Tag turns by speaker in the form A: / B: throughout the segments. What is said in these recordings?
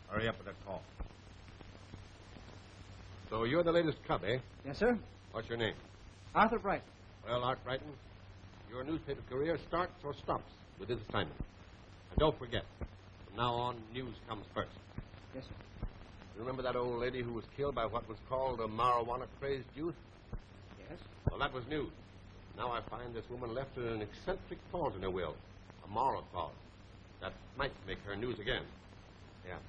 A: Hurry up with that call. So you're the latest cub, eh?
B: Yes, sir.
A: What's your name?
B: Arthur Brighton.
A: Well, Art Brighton, your newspaper career starts or stops with this assignment. And don't forget, from now on, news comes first.
B: Yes, sir.
A: You remember that old lady who was killed by what was called a marijuana-crazed youth?
B: Yes.
A: Well, that was news. Now I find this woman left an eccentric clause in her will, a moral clause. That might make her news again. Yeah.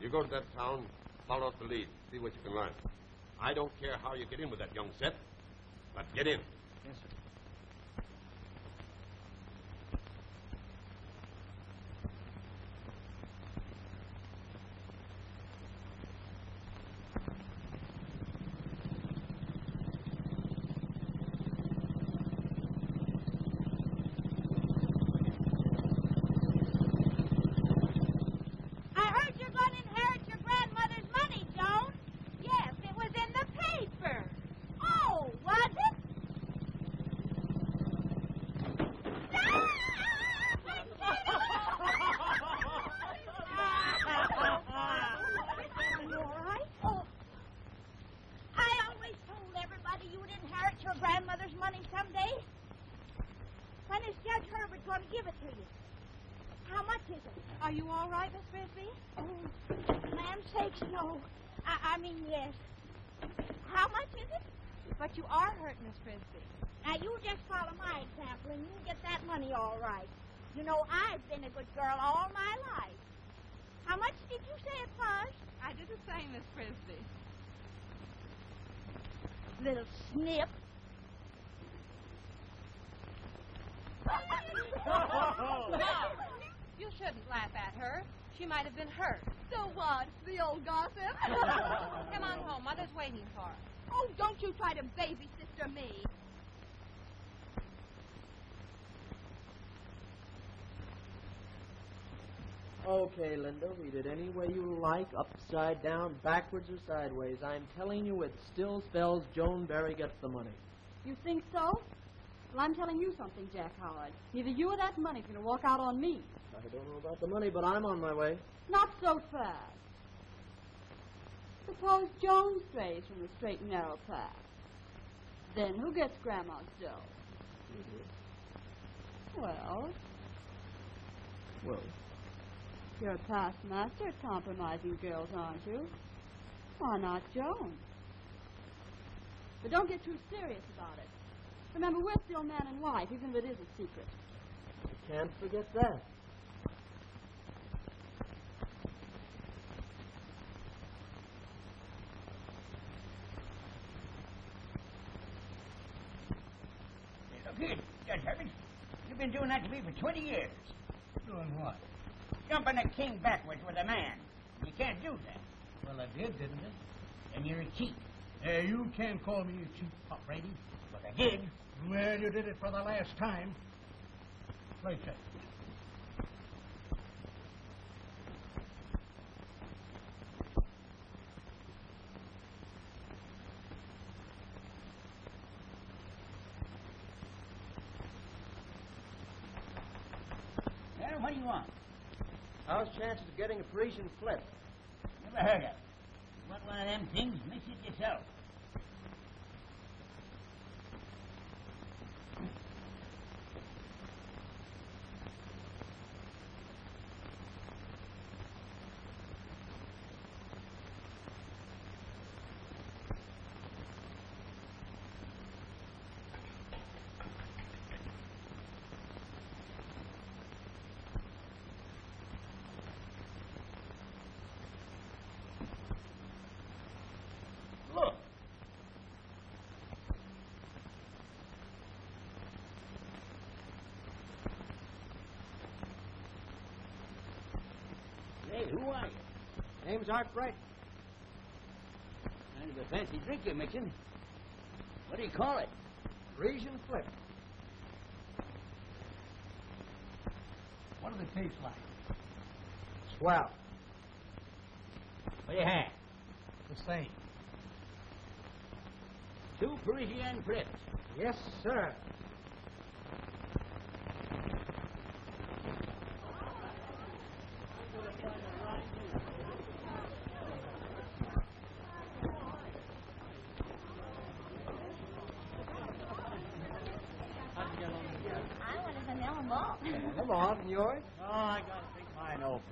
A: You go to that town, follow up the lead, see what you can learn. I don't care how you get in with that young set, but get in.
B: Yes, sir.
C: Are you all right, Miss Frisbee?
D: Oh, land sakes, no. I mean, yes. How much is it?
C: But you are hurt, Miss Frisbee.
D: Now, you just follow my example, and you'll get that money all right. You know, I've been a good girl all my life. How much did you say it was?
C: I did the same, Miss Frisbee.
D: Little snip.
C: No, you shouldn't laugh at her. She might have been hurt.
E: So what? The old gossip?
C: Come on home. Mother's waiting for us.
E: Oh, don't you try to baby sister me.
B: Okay, Linda, read it any way you like, upside down, backwards, or sideways. I'm telling you, it still spells Joan Barry gets the money.
E: You think so? Well, I'm telling you something, Jack Howard. Neither you or that money's going to walk out on me.
B: I don't know about the money, but I'm on my way.
E: Not so fast. Suppose Joan strays from the straight and narrow path. Then who gets Grandma's dough? Well, you're a past master at compromising girls, aren't you? Why not Joan? But don't get too serious about it. Remember, we're still man and wife, even if it is a secret.
B: You can't forget that.
F: Look here, Judge Herbert. You've been doing that to me for 20 years.
G: Doing what?
F: Jumping a king backwards with a man. You can't do that.
G: Well, I did, didn't I?
F: And you're a cheat.
G: You can't call me a cheap, Pop Brady.
F: But I did.
G: Well, you did it for the last time. Play check.
F: What do you want?
B: How's chances of getting a Parisian flip?
F: Never heard of it. You want one of them things? Mix it yourself. Look. Hey, who are you?
B: Name's Art Bright.
F: Kind of a fancy drink you're mixing. What do you call it?
B: Parisian flip.
G: What do they taste like?
B: Swell.
F: What do you have?
G: The same.
F: 2 Parisian flips.
B: Yes, sir.
D: I want a vanilla malt.
B: Come on, and yours?
G: Oh, I got to think mine over.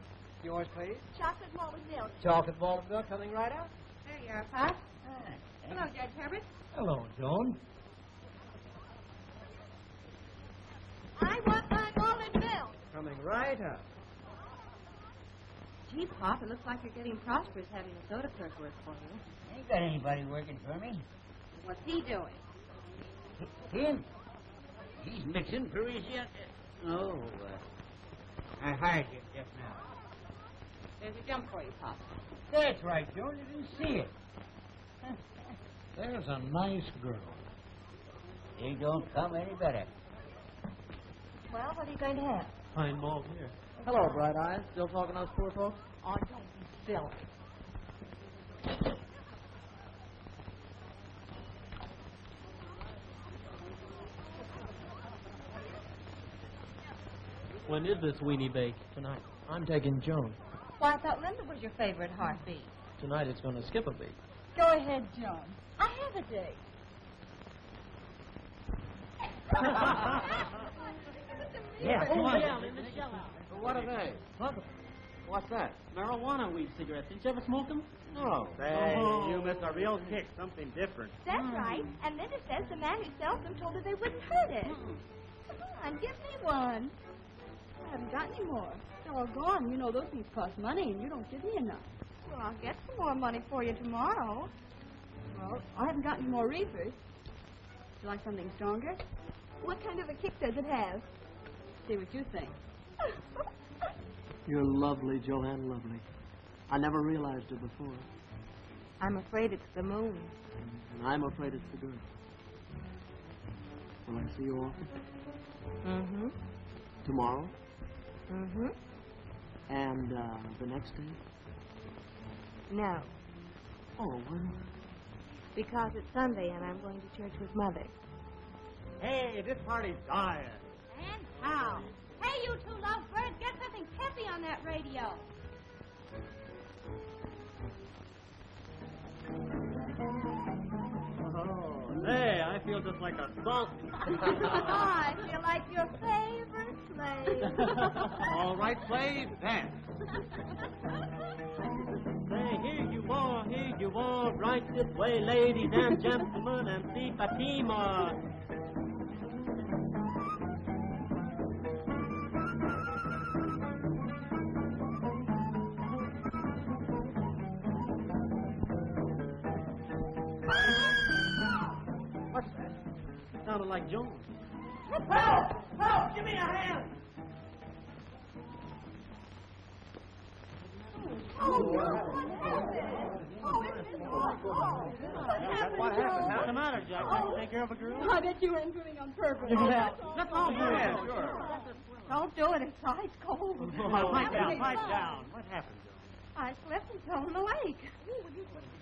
B: Yours, please.
D: Chocolate malted milk.
B: Chocolate malted milk coming right out.
C: There you are, Pop. Hello, Judge Herbert.
G: Hello, Joan.
D: I want my malted milk.
B: Coming right up.
C: Gee, Pop, it looks like you're getting prosperous having a soda clerk work for you.
F: Ain't got anybody working for me.
C: What's he doing?
F: Him? He's mixing Parisian. I hired him just now.
C: There's a jump for you, Pop.
F: That's right, Joan. You didn't see it.
G: There's a nice girl.
F: They don't come any better.
D: Well, what are you going to have?
B: Fine malt here. Hello, Bright Eyes. Still talking to those poor folks?
D: Oh, don't be silly.
B: When is this weenie bake? Tonight. I'm taking Joan.
C: Why, I thought Linda was your favorite heartbeat.
B: Tonight it's going to skip a beat.
E: Go ahead, Joan. I have a date.
F: Yeah, come on.
B: What are they? What's that?
H: Marijuana weed cigarettes. Didn't you ever smoke them?
B: No.
H: Hey, you missed a real kick. Something different.
D: That's right. And Linda says the man who sells them told her they wouldn't hurt it. Come on, give me one.
E: I haven't got any more. They're all gone. You know those things cost money, and you don't give me enough.
D: Well, I'll get some more money for you tomorrow.
E: Well, I haven't got any more reefers. You like something stronger?
D: What kind of a kick does it have?
E: See what you think.
B: You're lovely, Joanne, lovely. I never realized it before.
C: I'm afraid it's the moon.
B: And I'm afraid it's the good. Will I see you often?
C: Mm-hmm.
B: Tomorrow?
C: Mm-hmm.
B: And the next day?
C: No,
B: Oh, why not?
C: because it's Sunday and I'm going to church with Mother.
H: Hey, this party's dying.
D: And how? Hey, you two lovebirds, get something peppy on that radio.
H: Oh, hey, I feel just like a salt.
D: I feel like your favorite slave.
H: All right, slave, dance. Hey, here you are, right this way, ladies and gentlemen, and see Fatima.
B: What's that?
H: It sounded like Jones.
F: Help! Help! Give me a hand!
H: What happened? What's the matter, Jack? Did you take care of a girl?
E: I bet you were intruding on purpose.
H: Let's all do it. Sure.
D: Don't do it. It's ice cold.
H: Pipe down, pipe down. What happened, Jones?
D: I slipped and fell in the lake.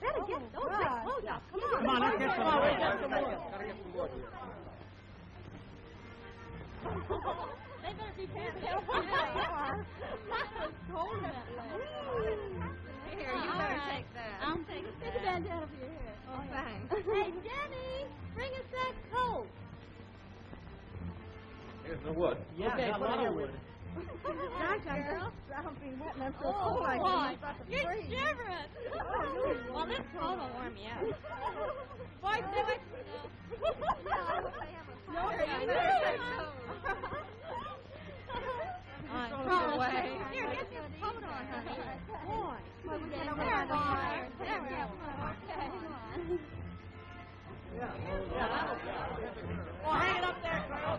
D: Better get those big clothes off. Come on.
H: Come on, let's get some more.
B: Gotta get some wood here.
E: They better be paying attention. I was told that lady.
C: Here, you better take that.
E: I'm taking that. Take the bandana for your hair.
C: Oh, thanks.
E: Hey, Jenny, bring us that coat.
A: Here's the wood.
H: Yeah,
B: Okay,
H: got a
B: put
H: lot
B: it
H: of
B: here,
H: wood.
D: Gosh, I'm being wet and I'm so
E: Oh,
D: cold. I
E: boy.
D: think I'm about to
E: You're
D: freeze.
E: shivering.
C: Well, this coat will warm you up.
E: Boy, do it.
C: No, you better take those. Throw away.
E: Here, get this coat on, honey.
D: Boy.
E: Well, we get
C: There,
E: over
C: boy.
E: there.
C: There we go.
E: Okay.
B: Oh, hang it up there, girl.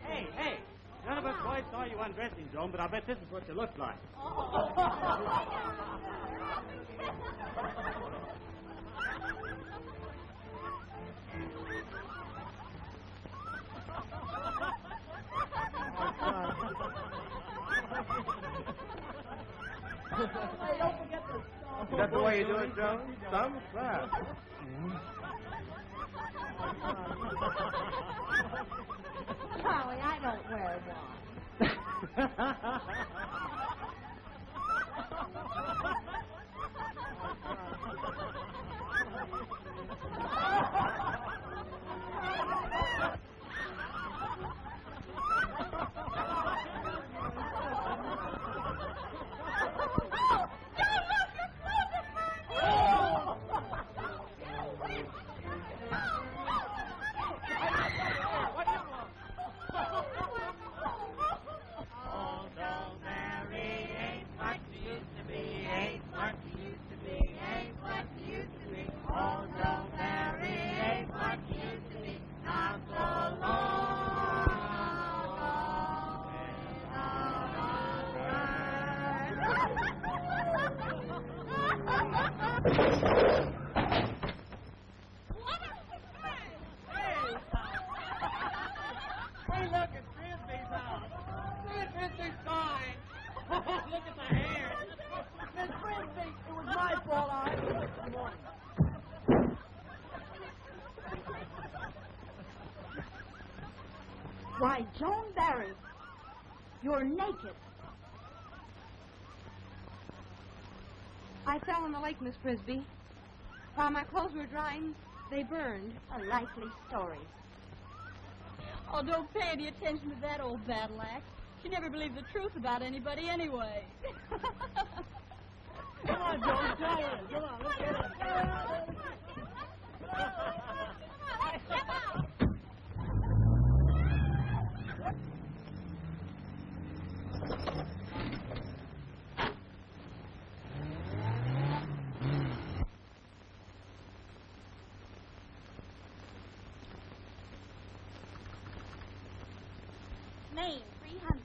H: Hey, none of us boys saw you undressing, Joan, but I bet this is what you look like.
B: Hey, don't forget the stuff.
A: Is that the way you do it, Joe? Thumb clap.
D: Golly, I don't wear one.
H: Hey, look, it's Frisbee's house. Look, Frisbee's fine. Look at the hair.
B: Miss Frisbee, it was my fault. I had to work in the morning.
D: Why, Joan Barry, you're naked.
C: I fell in the lake, Miss Frisbee. While my clothes were drying, they burned.
D: A likely story.
E: Oh, don't pay any attention to that old battle axe. She never believed the truth about anybody anyway.
B: Come on, Joan, try it. Come on, let's get it.
D: Maine, 300.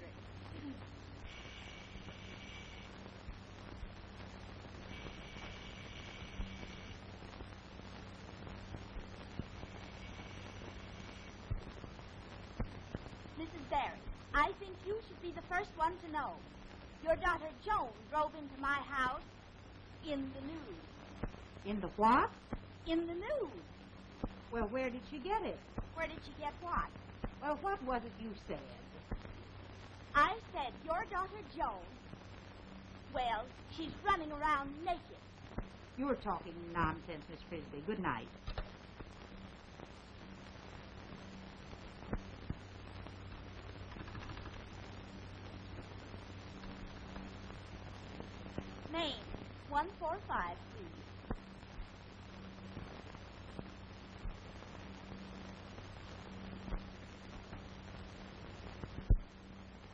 D: Mrs. Barry, I think you should be the first one to know. Your daughter Joan drove into my house in the news.
I: In the what?
D: In the news.
I: Well, where did she get it?
D: Where did she get what?
I: Well, what was it you said?
D: I said your daughter Joan, well, she's running around naked.
I: You're talking nonsense, Miss Frisbee. Good night.
D: Maine, 145, please.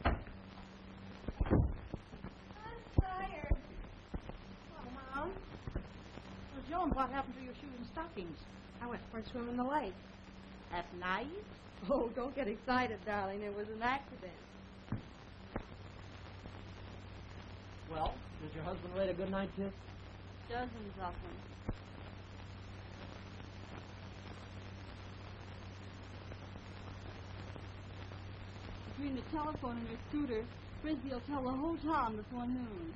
D: I'm tired.
I: Oh, Mom. Well, Joan, what happened to your shoes and stockings?
C: I went for a swim in the lake.
I: At night?
C: Oh, don't get excited, darling. It was an accident.
B: Well, did your husband write a good night kiss?
E: Dozens of them. Between the telephone and her scooter, Frisbee will tell the whole town before noon.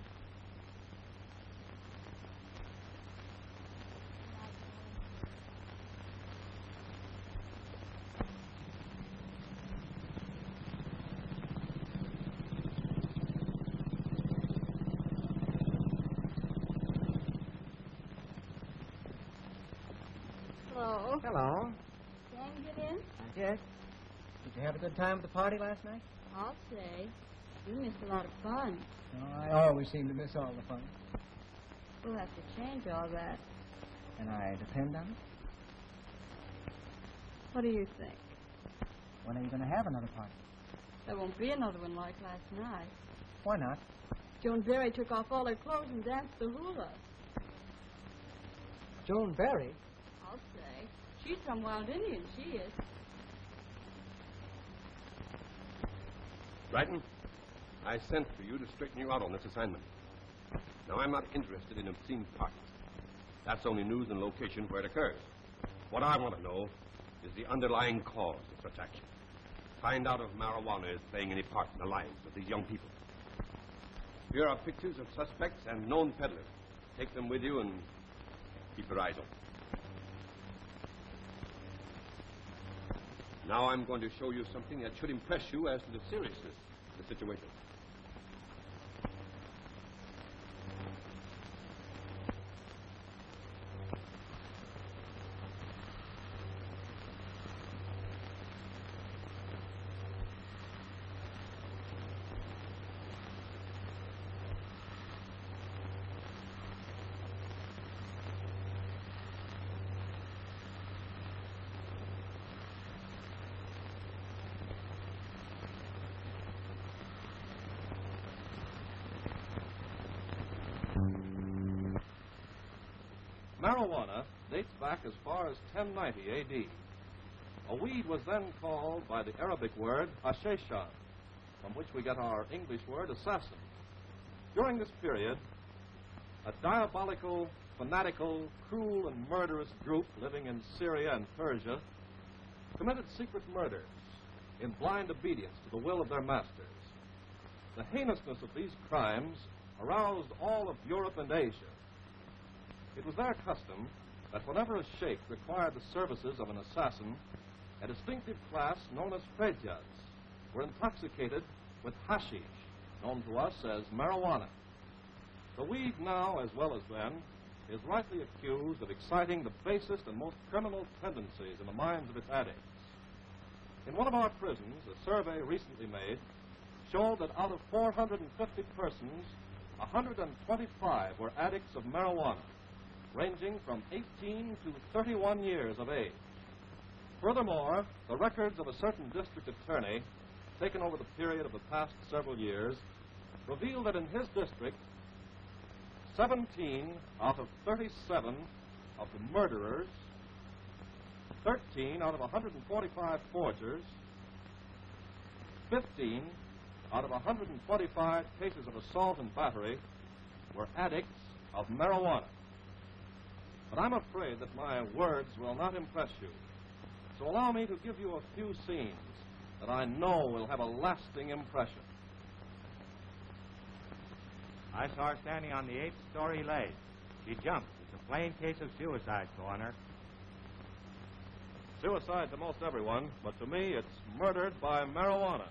E: Hello.
F: Hello.
E: Can you get in?
F: Yes. Did you have a good time at the party last night?
E: I'll say. You missed a lot of fun.
F: No, I always seem to miss all the fun.
E: We'll have to change all that.
F: Can I depend on it?
E: What do you think?
F: When are you going to have another party?
E: There won't be another one like last night.
F: Why not?
E: Joan Berry took off all her clothes and danced the hula.
F: Joan Berry?
E: I'll say. She's some wild Indian, she is.
A: Brighton, I sent for you to straighten you out on this assignment. Now, I'm not interested in obscene parties. That's only news and location where it occurs. What I want to know is the underlying cause of such action. Find out if marijuana is playing any part in the lives of these young people. Here are pictures of suspects and known peddlers. Take them with you and keep your eyes open. Now I'm going to show you something that should impress you as to the seriousness of the situation.
J: Marijuana dates back as far as 1090 A.D. A weed was then called by the Arabic word hashishan, from which we get our English word assassin. During this period, a diabolical, fanatical, cruel, and murderous group living in Syria and Persia committed secret murders in blind obedience to the will of their masters. The heinousness of these crimes aroused all of Europe and Asia. It was their custom that whenever a sheikh required the services of an assassin, a distinctive class known as fejas were intoxicated with hashish, known to us as marijuana. The weed now, as well as then, is rightly accused of exciting the basest and most criminal tendencies in the minds of its addicts. In one of our prisons, a survey recently made showed that out of 450 persons, 125 were addicts of marijuana, ranging from 18 to 31 years of age. Furthermore, the records of a certain district attorney, taken over the period of the past several years, reveal that in his district, 17 out of 37 of the murderers, 13 out of 145 forgers, 15 out of 125 cases of assault and battery were addicts of marijuana. But I'm afraid that my words will not impress you. So allow me to give you a few scenes that I know will have a lasting impression.
K: I saw her standing on the 8th-story ledge. She jumped. It's a plain case of suicide, Coroner.
J: Suicide to most everyone, but to me it's murdered by marijuana.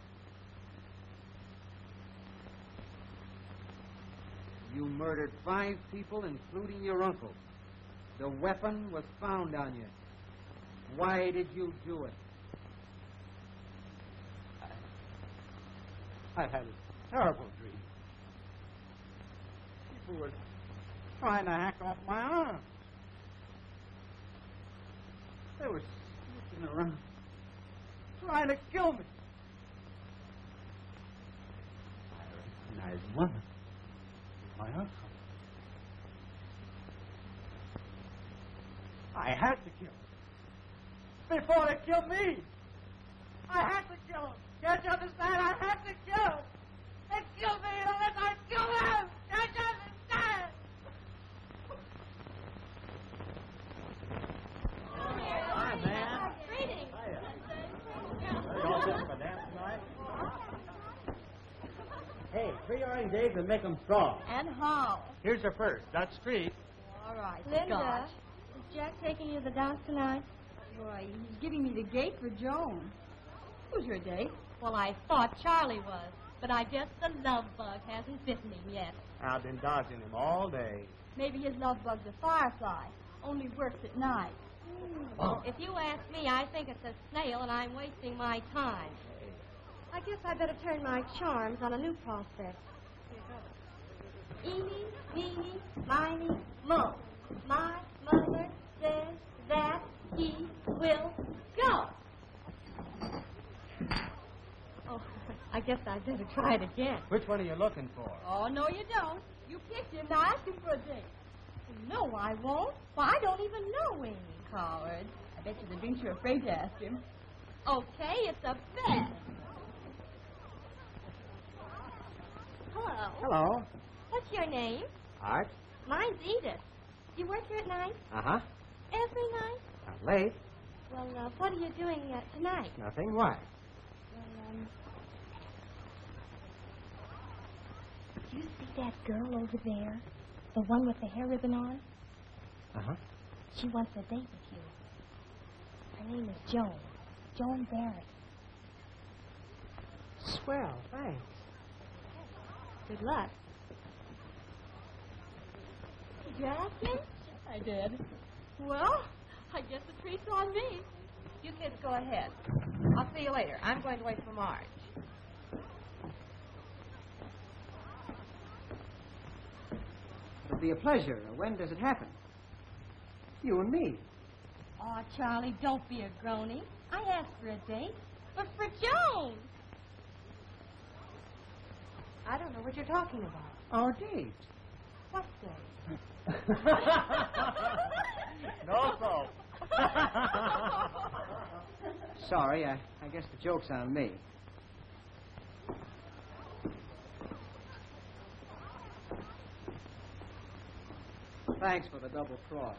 L: You murdered 5 people, including your uncle. The weapon was found on you. Why did you do it?
G: I had a terrible dream. People were trying to hack off my arms. They were sneaking around, trying to kill me. I recognized one. My uncle. I had to kill him. Before they killed me. I had to kill him. Can't you understand? I had to kill him. They killed me unless I kill them. Can't you understand?
H: Hi, man.
I: Greetings.
H: Y'all sitting for dance tonight? Hey, 3 orange eggs and make them strong.
I: And how?
H: Here's your first, Dutch Street.
E: All right,
I: Linda,
E: Scotch.
I: is Jack taking you to the dance tonight?
E: Boy, he's giving me the gate for Joan. Who's your date?
C: Well, I thought Charlie was, but I guess the love bug hasn't bitten him yet.
H: I've been dodging him all day.
E: Maybe his love bug's a firefly, only works at night.
M: If you ask me, I think it's a snail, and I'm wasting my time. I guess I better turn my charms on a new prospect. Eeny, meeny, miny, mo. My mother says that he will go. Oh, I guess I'd better try it again.
L: Which one are you looking for?
E: Oh, no, you don't. You picked him. Now ask him for a date.
M: No, I won't. Why, I don't even know Amy.
E: Coward. I bet you the drinks you're afraid to ask him.
M: Okay, it's a bet. Hello.
L: Hello.
M: What's your name?
L: Art?
M: Mine's Edith. Do you work here at night?
L: Uh-huh.
M: Every night?
L: Not late.
M: Well, what are you doing tonight?
L: Nothing. Why?
M: Well, do you see that girl over there? The one with the hair ribbon on?
L: Uh-huh.
M: She wants a date with you. Her name is Joan. Joan Barry.
L: Swell, thanks.
M: Good luck. Did you ask him?
E: I did. Well, I guess the treat's on me.
M: You kids go ahead. I'll see you later. I'm going to wait for Marge.
L: It'll be a pleasure. When does it happen? You and me.
M: Oh, Charlie, don't be a groany. I asked for a date, but for Joan. I don't know what you're talking about.
L: Our date.
M: What date?
L: No soap. Sorry, I guess the joke's on me. Thanks for the double cross.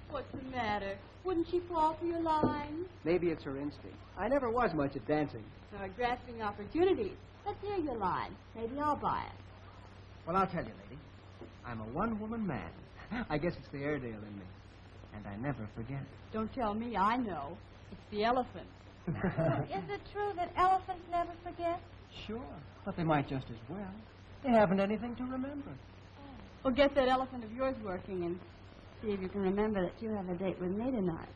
E: What's the matter? Wouldn't she fall for your line?
L: Maybe it's her instinct. I never was much at dancing.
E: Grasping opportunities. Let's hear your line. Maybe I'll buy it.
L: Well, I'll tell you, lady. I'm a one-woman man. I guess it's the Airedale in me. And I never forget.
E: Don't tell me, I know. It's the elephant.
M: Is it true that elephants never forget?
L: Sure, but they might just as well. They haven't anything to remember.
E: Well, get that elephant of yours working and see if you can remember that you have a date with me tonight.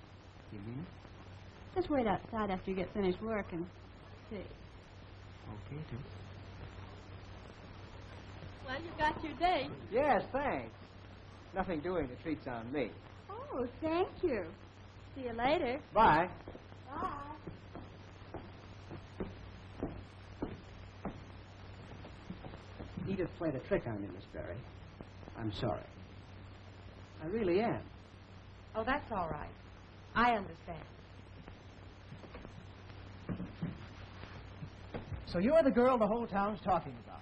L: You mean it?
E: Just wait outside after you get finished work and see.
L: Okay, too.
E: Well, you got your date.
L: Yes, thanks. Nothing doing. The treat's on me.
E: Oh, thank you. See you later.
L: Bye.
E: Bye.
L: Edith played a trick on me, Miss Berry. I'm sorry. I really am.
M: Oh, that's all right. I understand.
L: So you're the girl the whole town's talking about.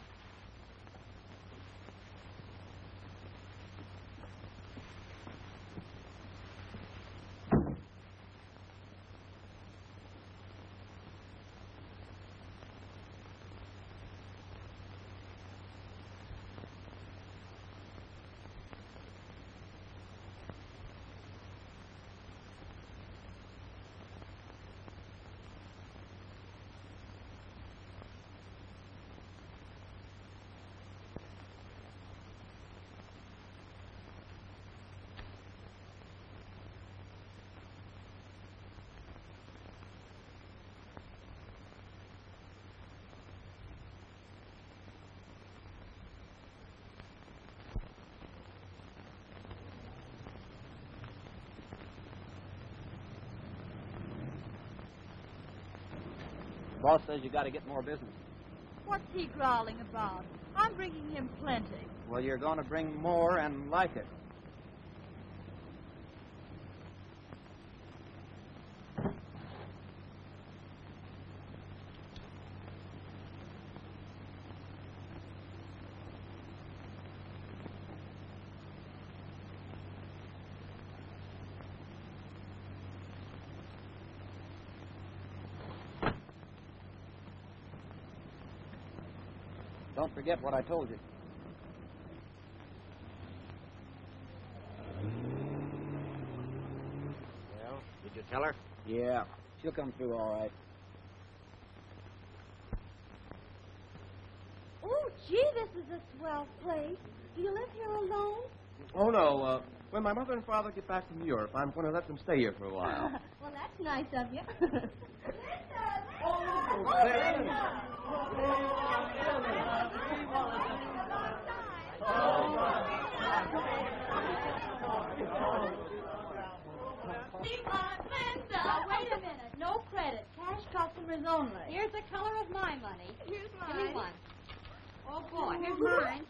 N: Boss says you got to get more business.
E: What's he growling about? I'm bringing him plenty.
N: Well, you're going to bring more and like it. Don't forget what I told you.
F: Well, did you tell her?
N: Yeah, she'll come through all right.
M: Oh, gee, this is a swell place. Do you live here alone?
A: Oh, no.
B: When my mother and father get back from Europe, I'm going to let them stay here for a while.
M: Well, that's nice of you.
E: Now, wait a minute. No credit. Cash customers only.
M: Here's the color of my money.
E: Here's
M: Give me one. Oh, boy, here's mine.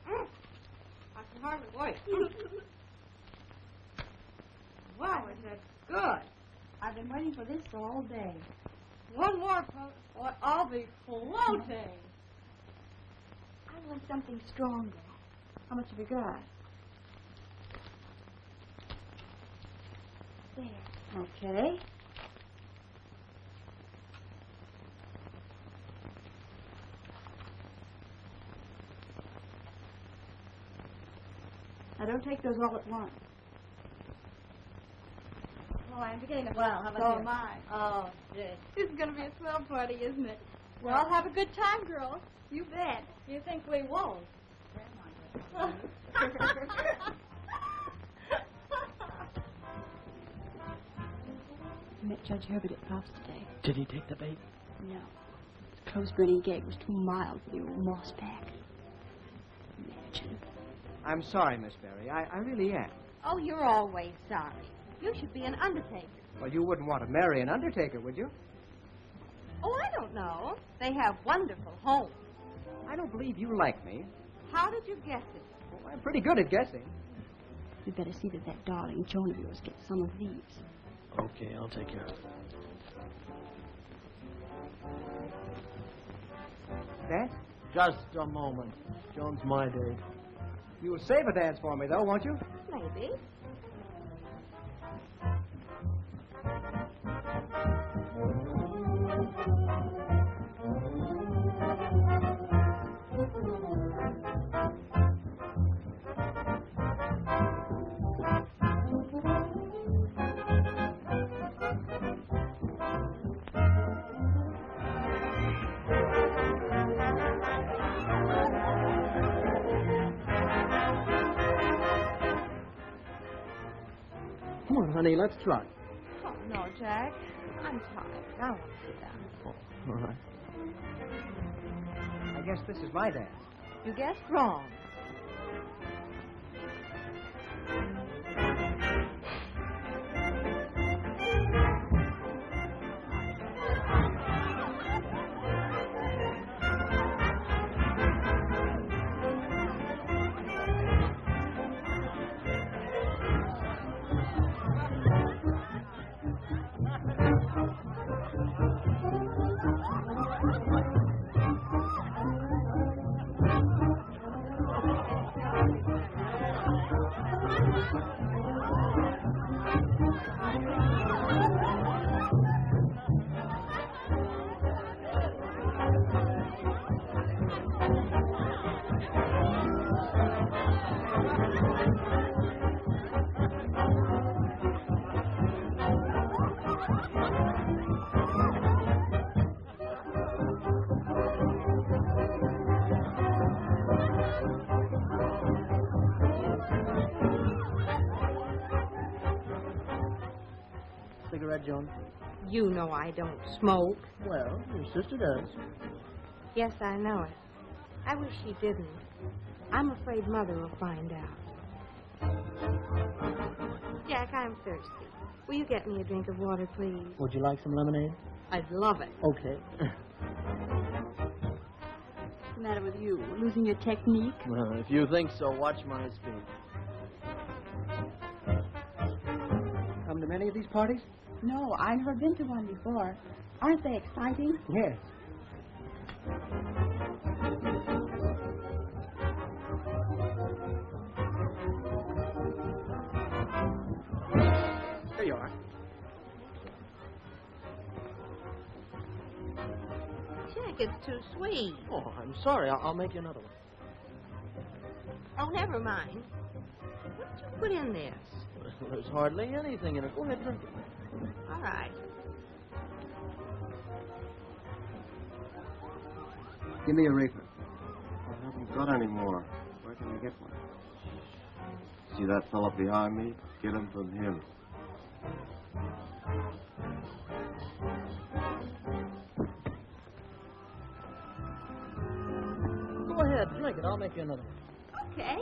M: I can hardly wait.
E: Wow, is that good? I've been waiting for this all day.
M: One more, folks, or I'll be floating.
E: I want something stronger. How much have you got? There. Okay. Now, don't take those all at once.
M: Oh, I'm beginning to well. How about
E: So
M: you?
E: am I.
M: Oh, gee.
E: This is going to be a swell party, isn't it?
M: Well, I'll have a good time, girls.
E: You bet.
M: You think we won't?
E: I met Judge Herbert at Pop's today.
B: Did he take the bait?
E: No. His close grinning gait was too mild for the old moss pack. Imagine.
L: I'm sorry, Miss Berry. I really am.
M: Oh, you're always sorry. You should be an undertaker.
L: Well, you wouldn't want to marry an undertaker, would you?
M: Oh, I don't know. They have wonderful homes.
L: I don't believe you like me.
M: How did you guess it?
L: Well, I'm pretty good at guessing.
E: You'd better see that darling Joan of yours gets some of these.
B: Okay, I'll take care of it.
L: Dance?
B: Just a moment. Joan's my date.
L: You'll save a dance for me, though, won't you?
M: Maybe.
B: Come on, honey, let's try.
M: Oh, no, Jack. I'm tired. I want to sit down.
B: Oh, all right.
L: I guess this is my dance.
M: You guessed wrong.
B: Cigarette, Joan?
M: You know I don't smoke.
B: Well, your sister does.
M: Yes, I know it. I wish she didn't. I'm afraid Mother will find out. Jack, I'm thirsty. Will you get me a drink of water, please?
B: Would you like some lemonade?
M: I'd love it.
B: Okay.
E: What's the matter with you? Losing your technique?
B: Well, if you think so, watch my speed.
L: Come to many of these parties?
E: No, I've never been to one before. Aren't they exciting?
L: Yes. Here you are.
M: Jack, it's too sweet.
B: Oh, I'm sorry. I'll make you another one.
M: Oh, never mind. What did you put in this?
B: Well, there's hardly anything in it. Go ahead, drink it.
M: All right.
A: Give me a reefer. I haven't got any more. Where can I get one?
O: see that fellow behind me? Get him from him.
B: Go ahead, drink it. I'll make you another one.
D: Okay.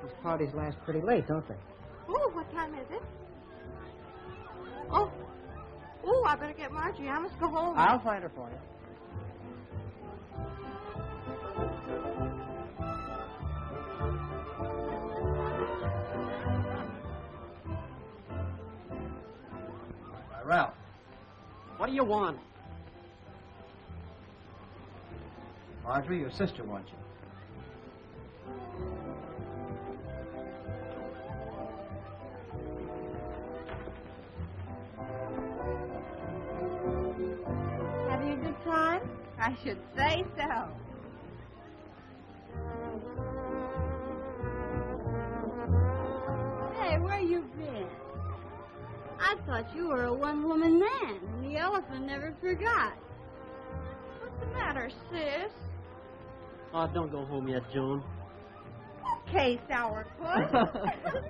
B: These parties last pretty late, don't they?
M: Oh, what time is it? Oh, I better get Marjorie. I must go home.
B: I'll find her for you.
L: Ralph, what do you want? Marjorie, your sister wants you.
M: Having a good time? I should say so. Hey, where you been? I thought you were a one-woman man, and the elephant never forgot. What's the matter, sis?
B: Oh, don't go home yet, Joan.
M: Okay, sourpuss.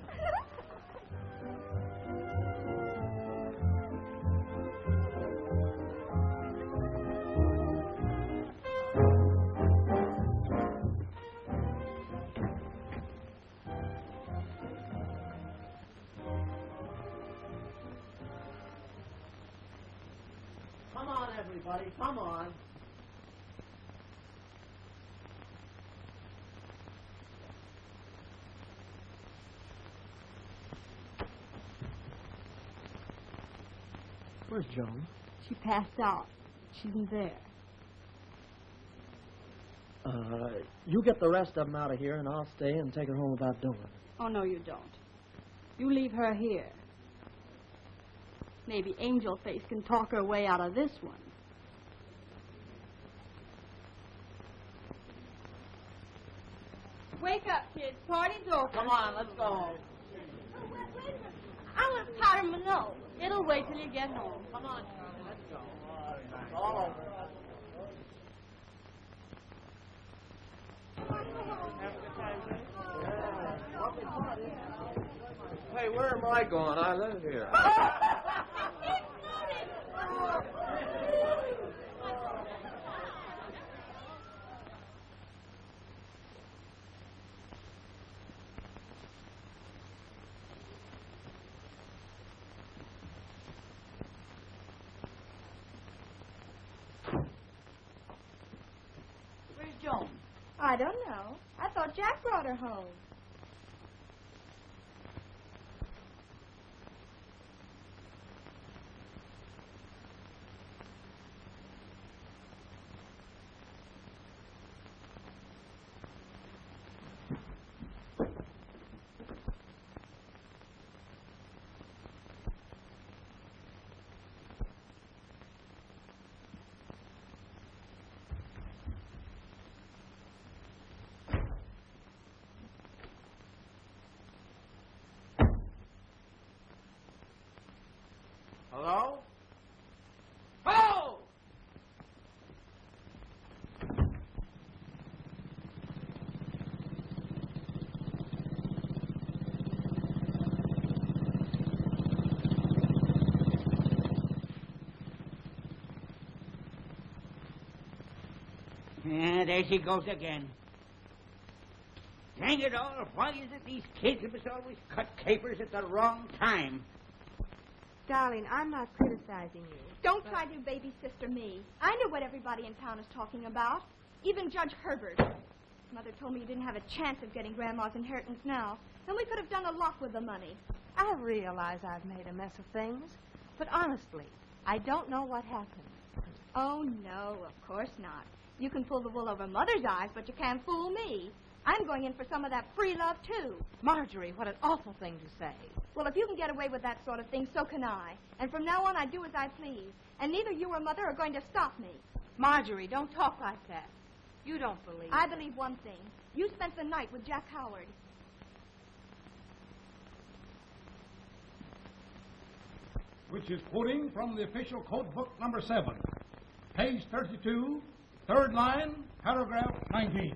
B: Come on, everybody, come on. Where's Joan?
E: She passed out. She isn't there.
B: You get the rest of them out of here, and I'll stay and take her home about dawn.
E: Oh, no, you don't. You leave her here. Maybe Angel Face can talk her way out of this one. Wake up, kids. Party's over.
B: Come on, let's go home.
D: Wait a minute.
E: I want to powder my nose. It'll wait till you get home.
B: Come on, Charlie, let's go. It's all over.
A: Hey, where am I going? I live here.
E: Where's Joan?
D: I don't know. I thought Jack brought her home.
A: Hello? Hello!
F: Yeah, there she goes again. Dang it all, why is it these kids must always cut capers at the wrong time?
M: Darling, I'm not criticizing you.
D: Don't try to baby sister me. I know what everybody in town is talking about. Even Judge Herbert. Mother told me you didn't have a chance of getting Grandma's inheritance now. And we could have done a lot with the money.
M: I realize I've made a mess of things, but honestly, I don't know what happened.
D: Oh, no, of course not. You can pull the wool over Mother's eyes, but you can't fool me. I'm going in for some of that free love, too.
M: Marjorie, what an awful thing to say.
D: Well, if you can get away with that sort of thing, so can I. And from now on, I do as I please. And neither you or Mother are going to stop me.
M: Marjorie, don't talk like that. You don't believe.
D: I believe one thing. You spent the night with Jack Howard.
P: which is quoting from the official code book number 7, page 32, third line, paragraph 19.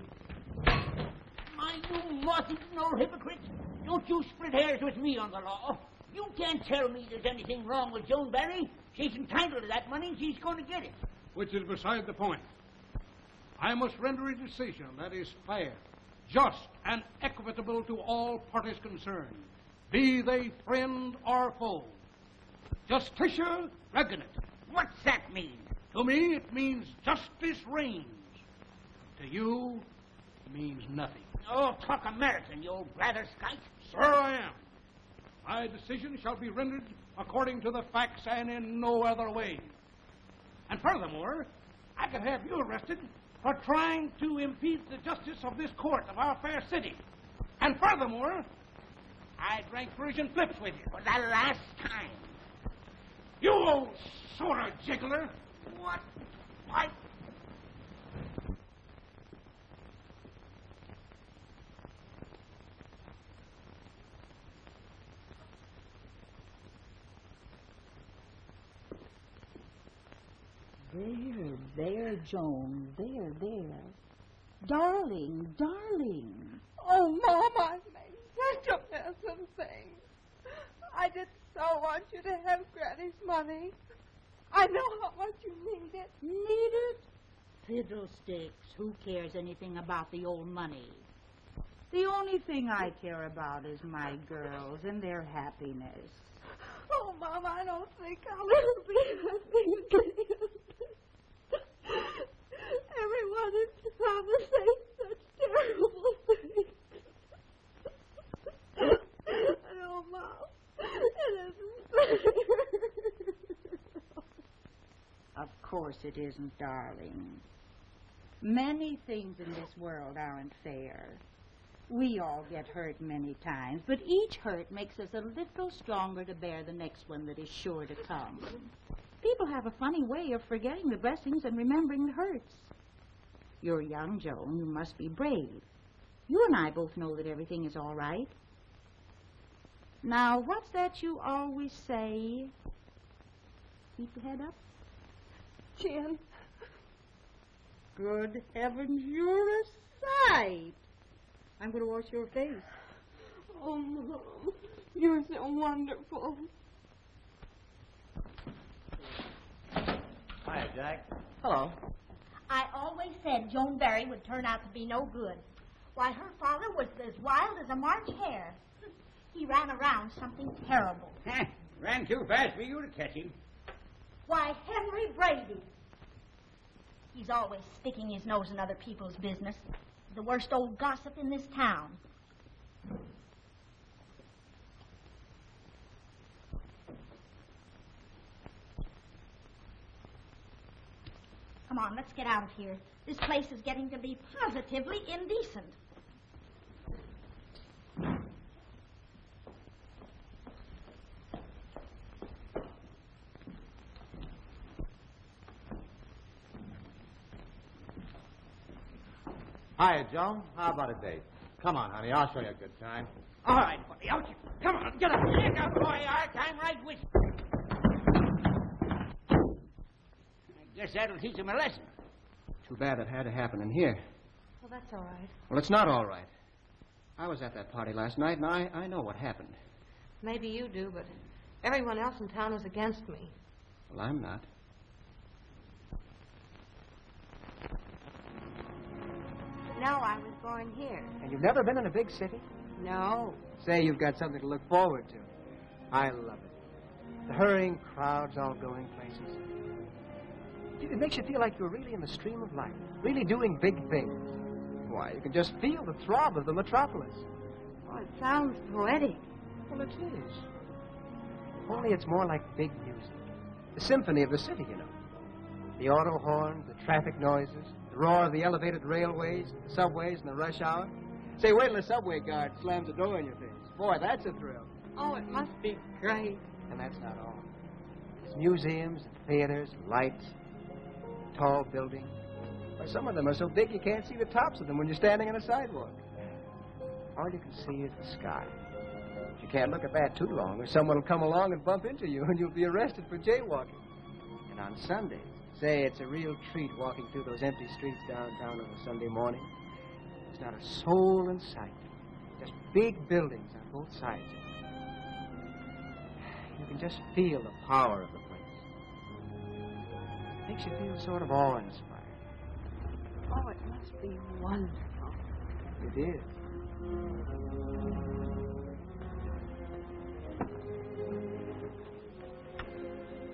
F: My, you moth-eaten old hypocrite. Don't you split hairs with me on the law. You can't tell me there's anything wrong with Joan Barry. She's entitled to that money and she's going to get it.
P: Which is beside the point. I must render a decision that is fair, just, and equitable to all parties concerned, be they friend or foe. Justitia regnat.
F: What's that mean?
P: To me, it means justice reigns. To you, it means nothing.
F: Oh, talk American, you old blatherskite.
P: Sir, I am. My decision shall be rendered according to the facts and in no other way. And furthermore, I could have you arrested for trying to impede the justice of this court of our fair city. And furthermore, I drank Persian flips with you.
F: For the last time.
P: You old soda jiggler.
F: What? Why?
Q: There, Joan. There. Darling, darling.
R: Oh, Mom, I've made such a mess of things. I did so want you to have Granny's money. I know how much you need it.
Q: Need it? Fiddlesticks. Who cares anything about the old money? The only thing I care about is my girls and their happiness.
R: Oh, Mom, I don't think I'll ever be happy again. Everyone in town is saying such terrible things. Oh, Mom, it isn't fair.
Q: Of course it isn't, darling. Many things in this world aren't fair. We all get hurt many times, but each hurt makes us a little stronger to bear the next one that is sure to come. People have a funny way of forgetting the blessings and remembering the hurts. You're young, Joan. You must be brave. You and I both know that everything is all right. Now, what's that you always say? Keep your head up.
R: Jen.
Q: Good heavens, you're a sight. I'm going to wash your face.
R: Oh, Mom, you're so wonderful.
K: Hi, Jack.
B: Hello.
D: I always said Joan Barry would turn out to be no good. Why, her father was as wild as a March hare. He ran around something terrible.
F: Ran too fast for you to catch him.
D: Why, Henry Brady. He's always sticking his nose in other people's business. The worst old gossip in this town. Come on, let's get out of here. This place is getting to be positively indecent.
K: Hiya, Joan. How about a date? Come on, honey. I'll show you a good time.
F: All right, buddy, out you. Come on, get up. Get up, boy, Art. I'm right with you. I guess that'll teach him a lesson.
L: Too bad it had to happen in here.
M: Well, that's all right.
L: Well, it's not all right. I was at that party last night, and I know what happened.
M: Maybe you do, but everyone else in town is against me.
L: Well, I'm not.
M: No, I was born here.
S: And you've never been in a big city?
M: No.
S: Say you've got something to look forward to. I love it. The hurrying crowds all going places. It makes you feel like you're really in the stream of life, really doing big things. Why, you can just feel the throb of the metropolis.
M: Oh, it sounds poetic.
S: Well, it is. Only it's more like big music. The symphony of the city, you know. The auto horns, the traffic noises, the roar of the elevated railways, the subways, and the rush hour. Say, wait till the subway guard slams the door in your face. Boy, that's a thrill.
M: Oh, it must be great.
S: And that's not all. There's museums and theaters and lights, tall buildings. Why, some of them are so big you can't see the tops of them when you're standing on a sidewalk. All you can see is the sky. You can't look at that too long, or someone will come along and bump into you, and you'll be arrested for jaywalking. And on Sundays, say, it's a real treat walking through those empty streets downtown on a Sunday morning. There's not a soul in sight. Just big buildings on both sides. You can just feel the power of the place. Makes you feel sort of awe-inspired.
M: Oh, it must be wonderful.
S: It is.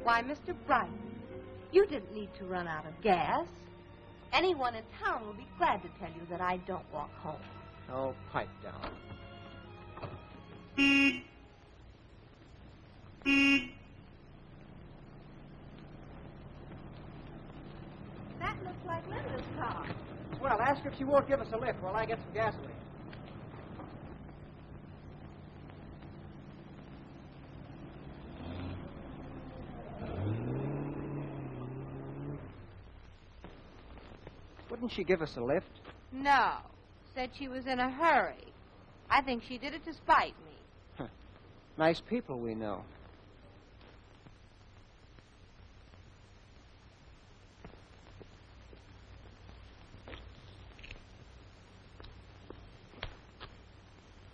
M: Why, Mr. Bright, you didn't need to run out of gas. Anyone in town will be glad to tell you that I don't walk home.
S: Oh, pipe down.
M: That looks like Linda's car.
S: Well, ask her if she won't give us a lift while I get some gasoline. Wouldn't she give us a lift?
M: No. Said she was in a hurry. I think she did it to spite me.
S: Nice people we know.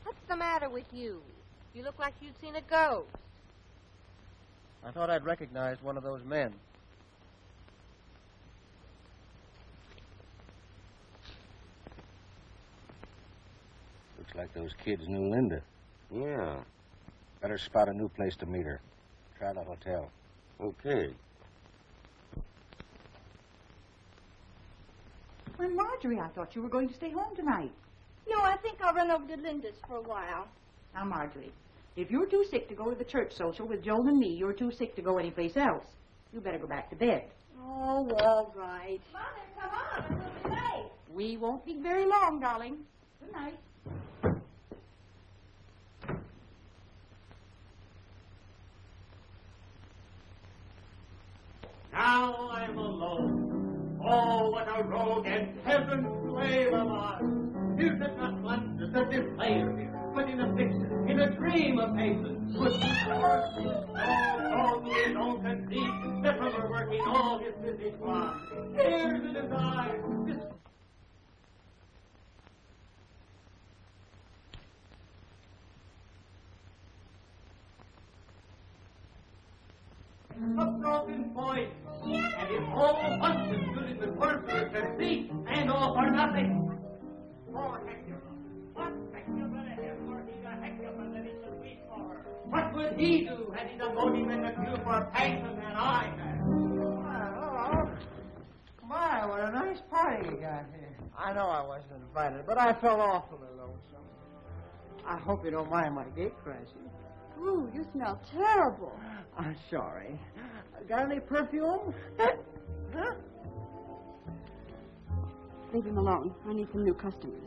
M: What's the matter with you? You look like you'd seen a ghost.
S: I thought I'd recognized one of those men.
T: Looks like those kids knew Linda.
A: Yeah.
T: Better spot a new place to meet her. Try the hotel.
A: Okay.
Q: Well, Marjorie, I thought you were going to stay home tonight.
D: No, I think I'll run over to Linda's for a while.
Q: Now, Marjorie, if you're too sick to go to the church social with Joan and me, you're too sick to go anyplace else. You better go back to bed.
D: Oh, all right.
Q: Mother, come on. We'll be late. We won't be very long, darling. Good night.
H: Now I'm alone. Oh, what a rogue and heaven's slave am I. You did not want to set this fire here, but in a fiction, in a dream of hasten. With horses, all we don't conceive, that from her working all his busy plan. Here's the design, this a broken voice, and it all functions suited with worthless and thief, and all for nothing. Poor Hector. What Hector would have were he the Hector that he should weep for her? What would he do had he the motive and the cue for passion that I had?
S: Hello. My, what a nice party you got here. I know I wasn't invited, but I felt awfully lonesome. I hope you don't mind my gate crashing.
E: Ooh, you smell terrible.
S: I'm sorry. Got any perfume? Huh?
E: Leave him alone. I need some new customers.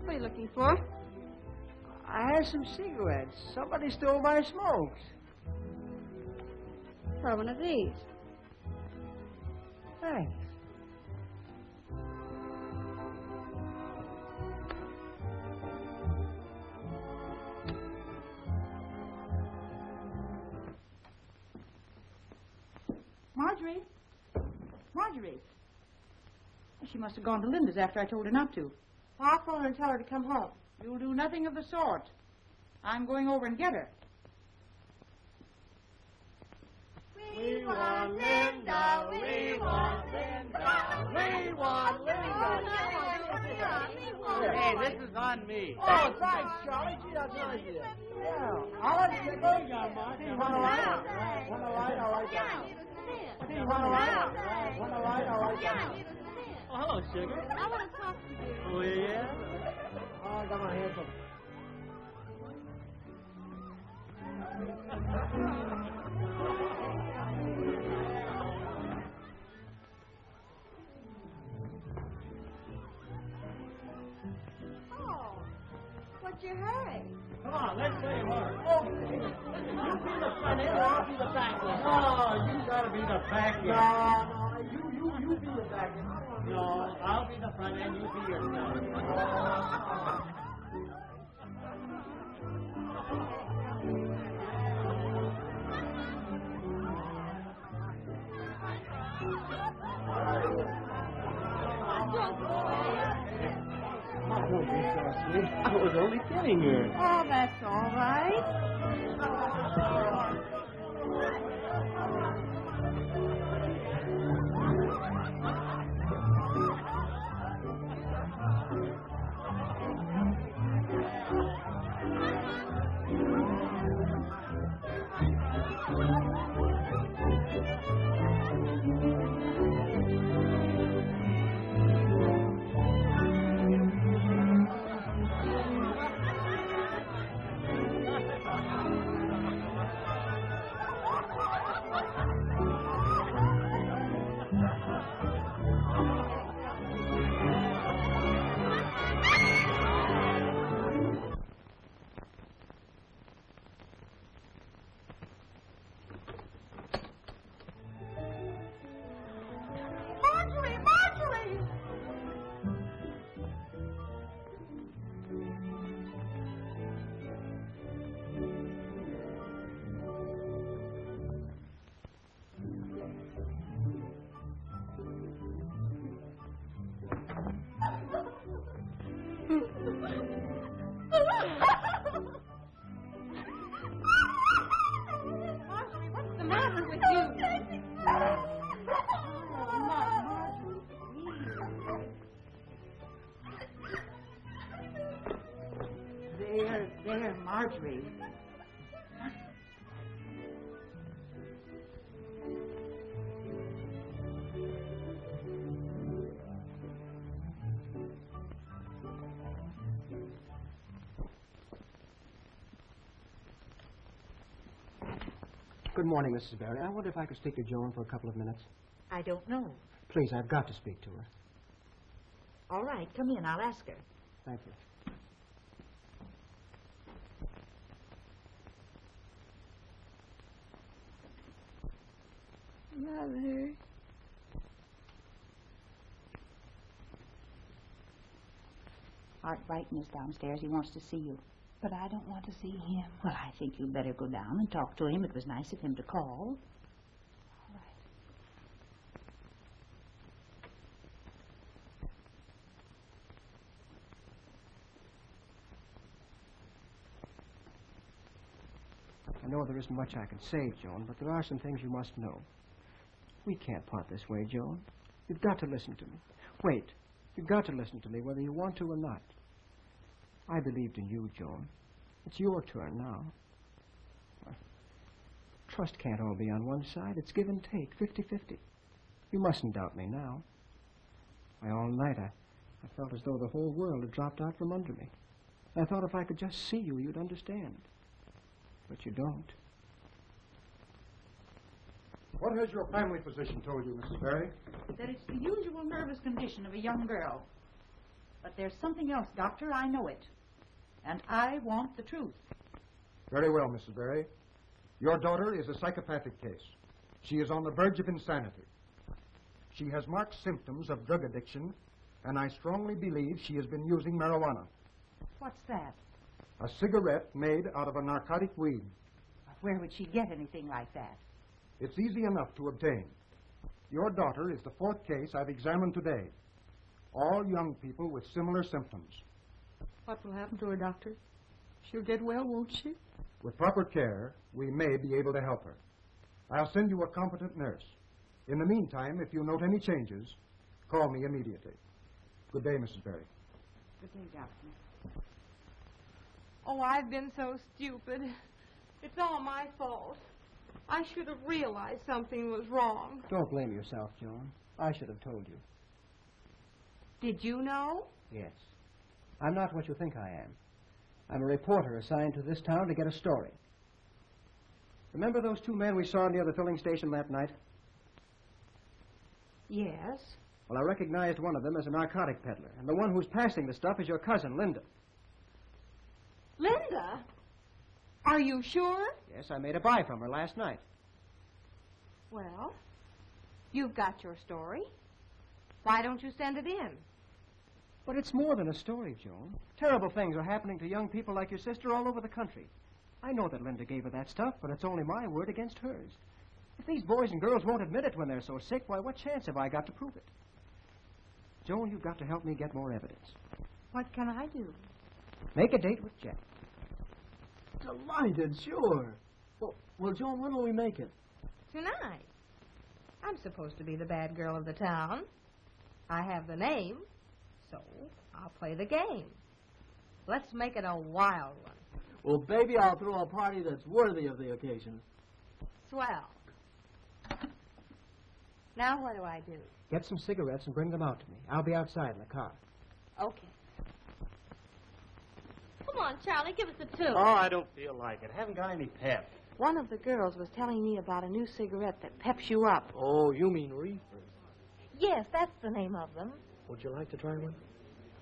D: What are you looking for?
S: I had some cigarettes. Somebody stole my smokes.
D: Try one of these.
S: Thanks.
Q: Marjorie? Marjorie? She must have gone to Linda's after I told her not to.
D: I'll phone her and tell her to come home.
Q: You'll do nothing of the sort. I'm going over and get her.
G: We want Linda, we want Linda, we want Linda.
H: Hey, this is on me.
S: Oh, thanks, Charlie. Gee, that's nice of you. Yeah. I'll let you go. You got Mark. Want a light? Want a light? I'll light down. Want a light? Want a light? I'll light down.
H: Oh, hello, sugar.
D: I want to talk to you.
H: Oh, yeah?
S: Oh, I got my hands up.
H: be the back end.
G: No, you be the back end.
H: No, I'll be the front end. You be yourself.
S: Oh, don't be so sweet. I was only kidding you.
E: Oh, that's all right.
R: Marjorie!
E: Marjorie, what's the matter with you?
Q: There, Marjorie.
S: Good morning, Mrs. Barry. I wonder if I could speak to Joan for a couple of minutes.
U: I don't know.
S: Please, I've got to speak to her.
U: All right, come in. I'll ask her.
S: Thank you.
R: Mother.
Q: Art Brighton is downstairs. He wants to see you. But I don't want to see him. Well, I think you'd better go down and talk to him. It was nice of him to call. All right.
S: I know there isn't much I can say, Joan, but there are some things you must know. We can't part this way, Joan. You've got to listen to me. Wait. You've got to listen to me, whether you want to or not. I believed in you, Joan. It's your turn now. Well, trust can't all be on one side. It's give and take, 50-50. You mustn't doubt me now. Why, all night I felt as though the whole world had dropped out from under me. I thought if I could just see you, you'd understand. But you don't.
V: What has your family physician told you, Mrs. Barry?
Q: That it's the usual nervous condition of a young girl. But there's something else, Doctor. I know it. And I want the truth.
V: Very well, Mrs. Barry. Your daughter is a psychopathic case. She is on the verge of insanity. She has marked symptoms of drug addiction, and I strongly believe she has been using marijuana.
Q: What's that?
V: A cigarette made out of a narcotic weed.
Q: Where would she get anything like that?
V: It's easy enough to obtain. Your daughter is the fourth case I've examined today. All young people with similar symptoms.
R: What will happen to her, Doctor? She'll get well, won't she?
V: With proper care, we may be able to help her. I'll send you a competent nurse. In the meantime, if you note any changes, call me immediately. Good day, Mrs. Barry.
Q: Good day, Doctor.
R: Oh, I've been so stupid. It's all my fault. I should have realized something was wrong.
S: Don't blame yourself, Joan. I should have told you.
R: Did you know?
S: Yes. I'm not what you think I am. I'm a reporter assigned to this town to get a story. Remember those two men we saw near the filling station that night?
Q: Yes.
S: Well, I recognized one of them as a narcotic peddler, and the one who's passing the stuff is your cousin, Linda.
R: Linda? Are you sure?
S: Yes, I made a buy from her last night.
M: Well, you've got your story. Why don't you send it in?
S: But it's more than a story, Joan. Terrible things are happening to young people like your sister all over the country. I know that Linda gave her that stuff, but it's only my word against hers. If these boys and girls won't admit it when they're so sick, why, what chance have I got to prove it? Joan, you've got to help me get more evidence.
M: What can I do?
S: Make a date with Jack.
B: Delighted, sure. Well, Joan, when will we make it?
M: Tonight. I'm supposed to be the bad girl of the town. I have the name, so I'll play the game. Let's make it a wild one.
B: Well, baby, I'll throw a party that's worthy of the occasion.
M: Swell. Now what do I do?
S: Get some cigarettes and bring them out to me. I'll be outside in the car.
M: Okay. Come on, Charlie, give us a tune.
K: Oh, I don't feel like it. Haven't got any pep.
M: One of the girls was telling me about a new cigarette that peps you up.
B: Oh, you mean reefers?
M: Yes, that's the name of them.
B: Would you like to try one?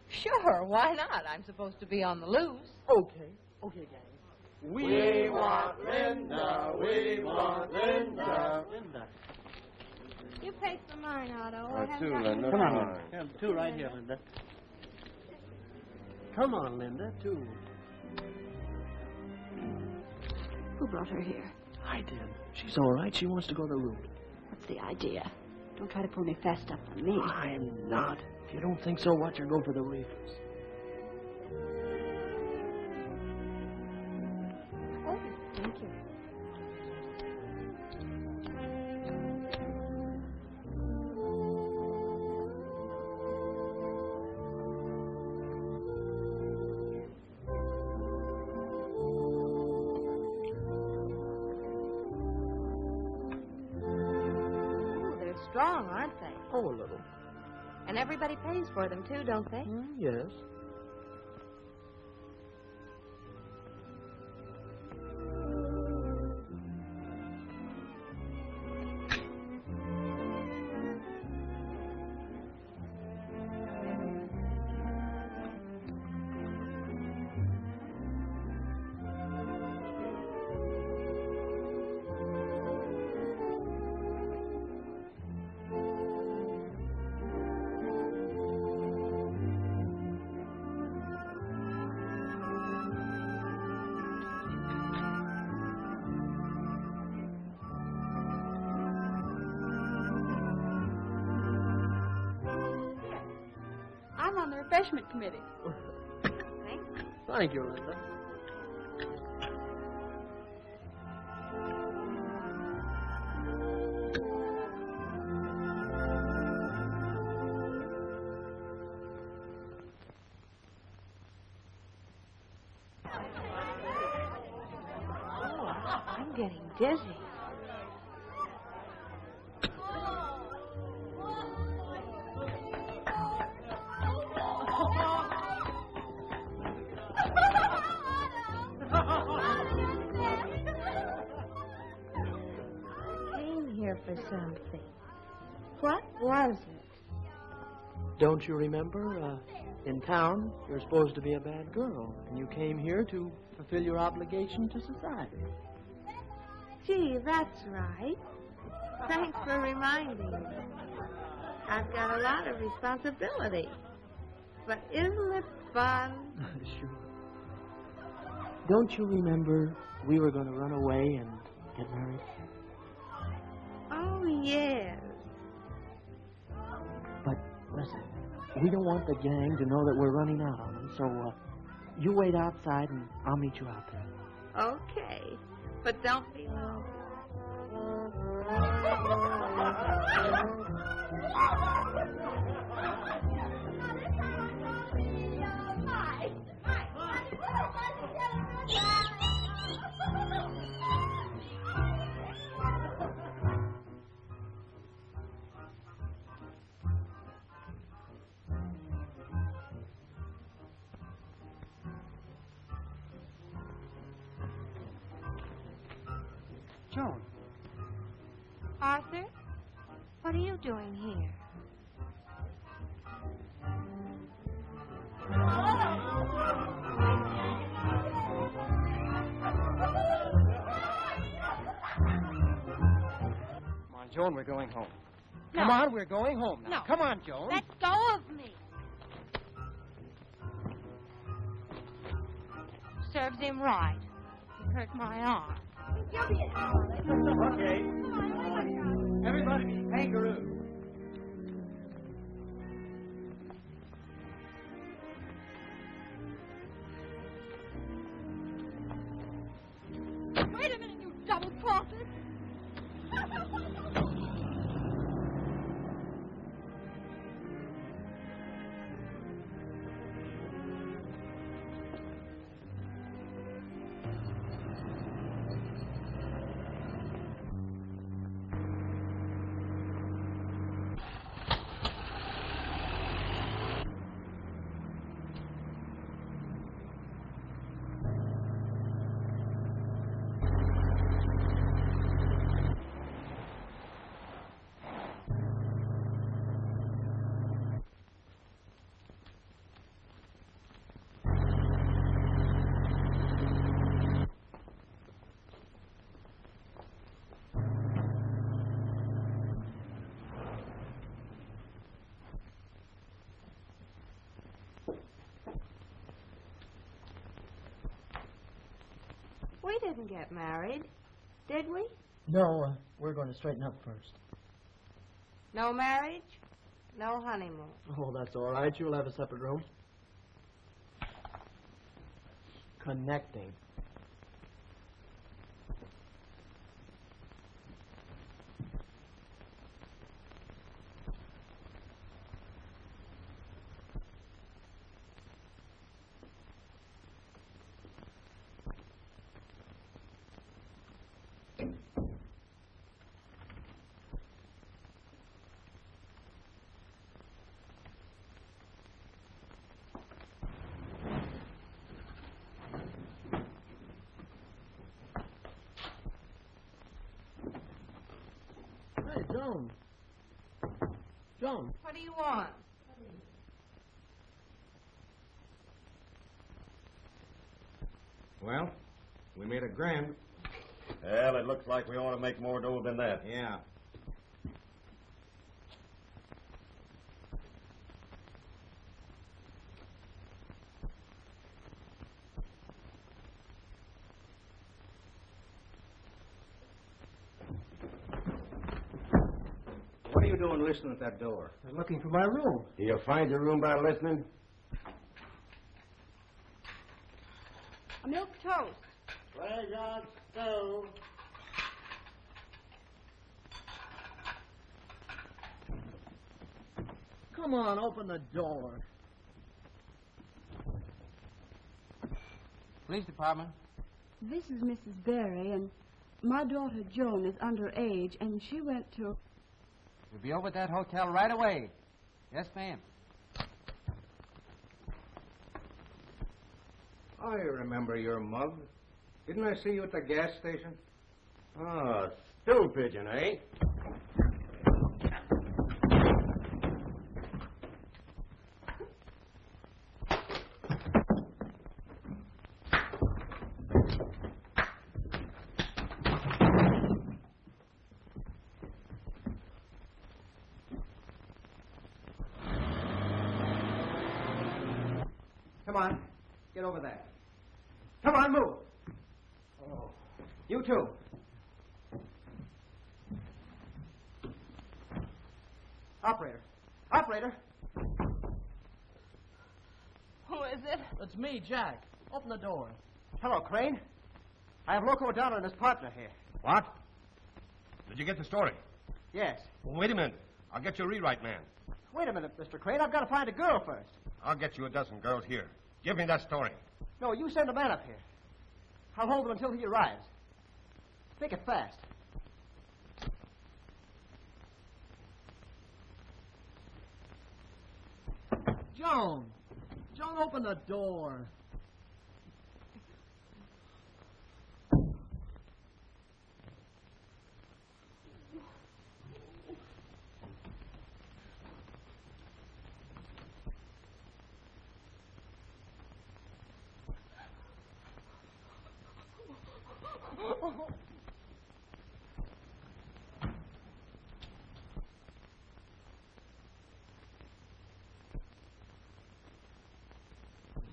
M: Sure, why not? I'm supposed to be on the loose.
B: Okay, gang.
H: We want Linda, we want Linda.
B: Linda.
D: You paid for mine, Otto.
O: Two, Linda.
B: Come on, Linda. Two right here, Linda. Come on, Linda, two.
E: Who brought her here?
B: I did. She's all right. She wants to go to the room.
E: What's the idea? Don't try to pull me fast up on me.
B: I'm not. If you don't think so, watch her go for the reefers.
E: Oh, thank you.
M: Strong, aren't they?
B: Oh, a little.
M: And everybody pays for them, too, don't they?
B: Yes.
E: I'm on the refreshment committee.
B: Thank you, Linda.
M: I'm getting dizzy. For something. What was it?
B: Don't you remember, in town, you're supposed to be a bad girl, and you came here to fulfill your obligation to society.
M: Gee, that's right. Thanks for reminding me. I've got a lot of responsibility. But isn't it fun?
B: Sure. Don't you remember we were going to run away and get married?
M: Oh, yes.
B: But listen, we don't want the gang to know that we're running out on them, so you wait outside and I'll meet you out there.
M: Okay, but don't be long.
S: Joan.
M: Arthur, what are you doing here?
K: My
S: Joan, we're going home.
D: No.
S: Come on, we're going home now.
D: No.
S: Come on, Joan.
D: Let go of me.
M: Serves him right. He hurt my arm.
L: Okay. Everybody be kangaroo.
D: Wait a minute, you double-crosser.
M: We didn't get married, did we?
B: No, we're going to straighten up first.
M: No marriage, no honeymoon.
B: Oh, that's all right. You'll have a separate room. Connecting. Hey, Joan. Joan.
M: What do you want?
A: Well, we made a grand.
I: Well, it looks like we ought to make more dough than that.
A: Yeah.
L: What are you doing listening at that door?
S: I'm looking for my room.
I: You find your room by listening?
E: A milk toast.
G: Graveyard stove.
B: Come on, open the door.
S: Police department.
E: This is Mrs. Berry, and my daughter Joan is underage, and she went to...
S: We'll be over at that hotel right away. Yes, ma'am.
L: I remember your mug. Didn't I see you at the gas station?
I: Ah, stool pigeon, eh?
S: Come on. Get over there. Come on, move. Oh. You too. Operator. Operator.
B: Who is it? It's me, Jack. Open the door.
S: Hello, Crane. I have Loco O'Donnell and his partner here.
A: What? Did you get the story?
S: Yes.
A: Well, wait a minute. I'll get you a rewrite man.
S: Wait a minute, Mr. Crane. I've got to find a girl first.
A: I'll get you a dozen girls here. Give me that story.
S: No, you send a man up here. I'll hold him until he arrives. Make it fast.
B: Joan. Joan, open the door.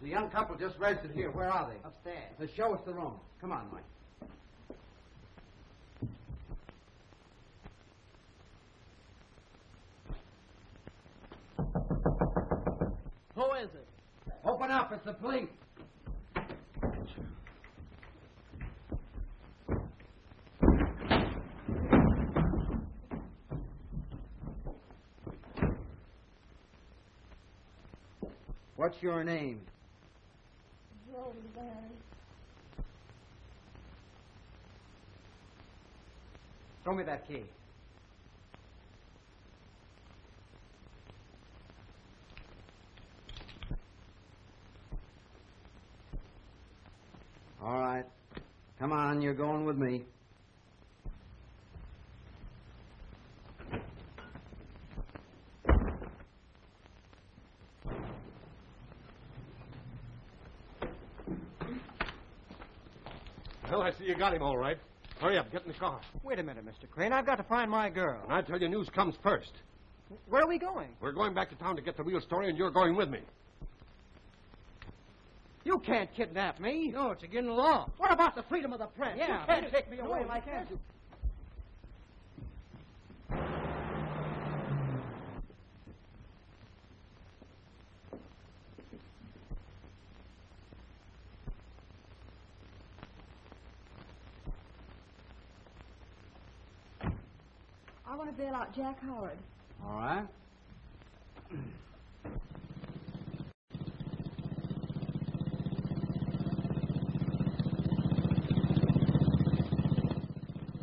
L: The young couple just rested here. Where are they?
B: Upstairs.
L: Let's show us the room. Come on, Mike.
B: Who is it?
L: Open up. It's the police. What's your name?
R: Joan Barry.
L: Show me that key. All right. Come on, you're going with me.
A: Well, I see you got him all right. Hurry up, get in the car.
S: Wait a minute, Mr. Crane. I've got to find my girl.
A: And I tell you, news comes first.
S: Where are we going?
A: We're going back to town to get the real story, and you're going with me.
S: You can't kidnap me.
B: No, it's against the law.
S: What about the freedom of the press?
B: Yeah,
S: You can't take me away like this.
D: I want to bail out Jack Howard.
L: All right.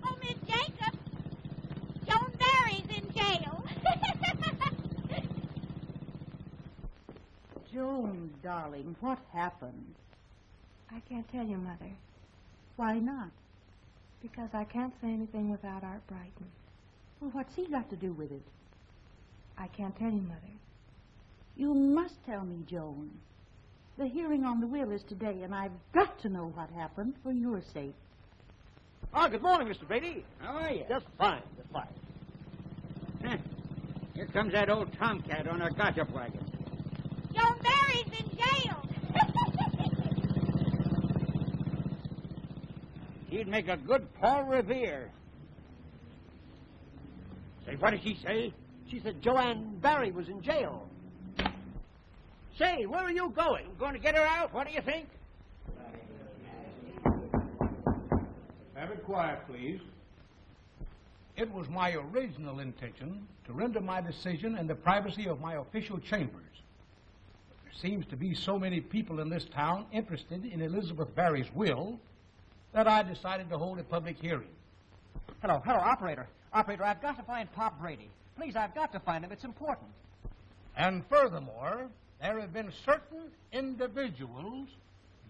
C: Oh, Miss Jacob, Joan Barry's in jail.
Q: Joan, darling, what happened?
M: I can't tell you, Mother,
Q: Why not?
M: because I can't say anything without Art Brighton.
Q: Well, what's he got to do with it?
M: I can't tell you, Mother.
Q: You must tell me, Joan. The hearing on the will is today, and I've got to know what happened for your sake.
B: Oh, good morning, Mr. Brady.
F: How are you?
B: Just fine, just fine.
F: Huh. Here comes that old tomcat on our gossip wagon.
C: Joan Barry's in jail.
F: He'd make a good Paul Revere. Say, what did she say?
B: She said Joanne Barry was in jail.
F: Say, where are you going? Going to get her out? What do you think?
P: Have it quiet, please. It was my original intention to render my decision in the privacy of my official chambers. But there seems to be so many people in this town interested in Elizabeth Barry's will that I decided to hold a public hearing.
S: Hello, operator. Operator, I've got to find Pop Brady. Please, I've got to find him. It's important.
P: And furthermore, there have been certain individuals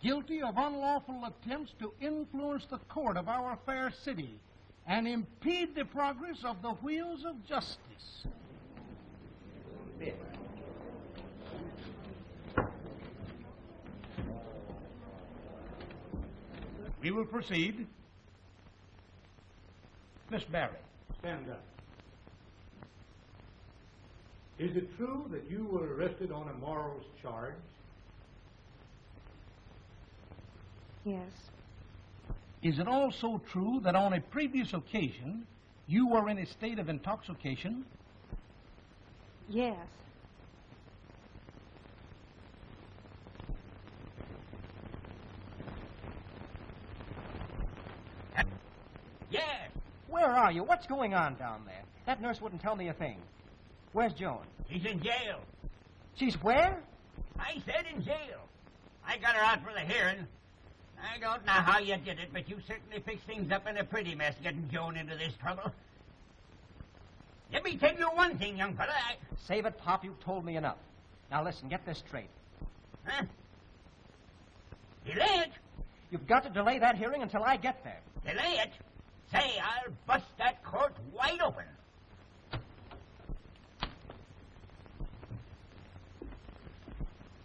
P: guilty of unlawful attempts to influence the court of our fair city and impede the progress of the wheels of justice. We will proceed. Miss Barry, stand up. Is it true that you were arrested on a morals charge?
M: Yes.
P: Is it also true that on a previous occasion you were in a state of intoxication?
M: Yes.
F: Yes.
S: Where are you? What's going on down there? That nurse wouldn't tell me a thing. Where's Joan?
F: She's in jail.
S: She's where?
F: I said in jail. I got her out for the hearing. I don't know how you did it, but you certainly fixed things up in a pretty mess getting Joan into this trouble. Let me tell you one thing, young fella.
S: Save it, Pop. You've told me enough. Now listen, get this straight.
F: Huh? Delay it.
S: You've got to delay that hearing until I get there.
F: Delay it? Say, I'll bust that court wide open.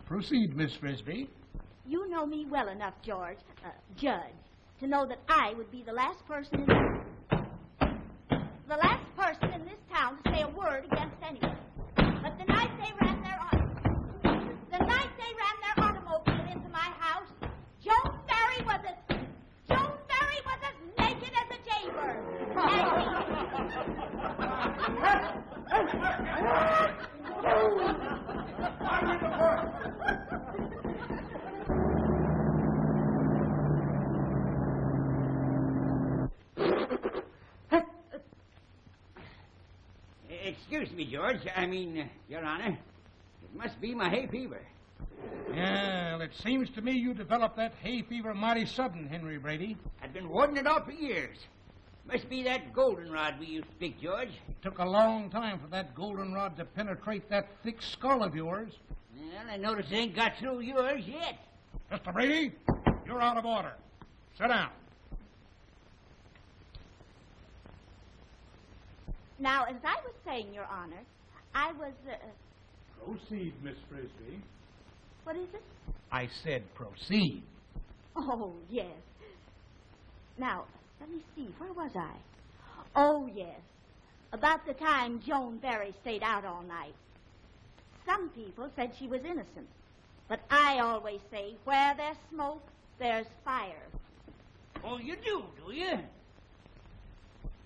P: Proceed, Miss Frisbee.
D: You know me well enough, Judge, to know that I would be the last person in this town to say a word against anyone. But the night they ran their automobile
F: Excuse me, George. Your Honor. It must be my hay fever.
P: Well, it seems to me you developed that hay fever mighty sudden, Henry Brady.
F: I've been warding it off for years. Must be that goldenrod we used to pick, George.
P: It took a long time for that goldenrod to penetrate that thick skull of yours.
F: Well, I notice it ain't got through yours yet.
P: Mr. Brady, you're out of order. Sit down.
C: Now, as I was saying, Your Honor, I was,
P: Proceed, Miss Frisbee.
C: What is it?
P: I said proceed.
C: Oh, yes. Now, let me see, where was I? Oh, yes. About the time Joan Berry stayed out all night. Some people said she was innocent. But I always say, where there's smoke, there's fire.
F: Oh, you do you?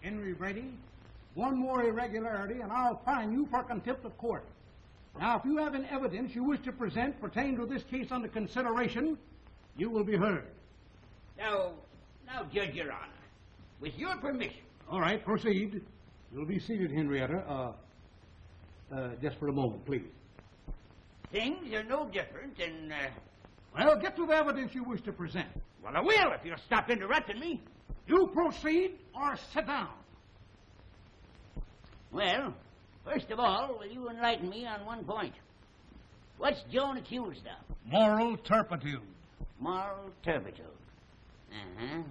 P: Henry Brady, one more irregularity and I'll fine you for contempt of court. Now, if you have any evidence you wish to present pertaining to this case under consideration, you will be heard.
F: Now, Judge, Your Honor, with your permission.
P: All right, proceed. You'll be seated, Henrietta. Just for a moment, please.
F: Things are no different, and,
P: Well, get to the evidence you wish to present.
F: Well, I will if you'll stop interrupting me.
P: You proceed or sit down.
F: Well, first of all, will you enlighten me on one point? What's Joan accused of?
P: Moral turpitude.
F: Moral turpitude. Uh-huh.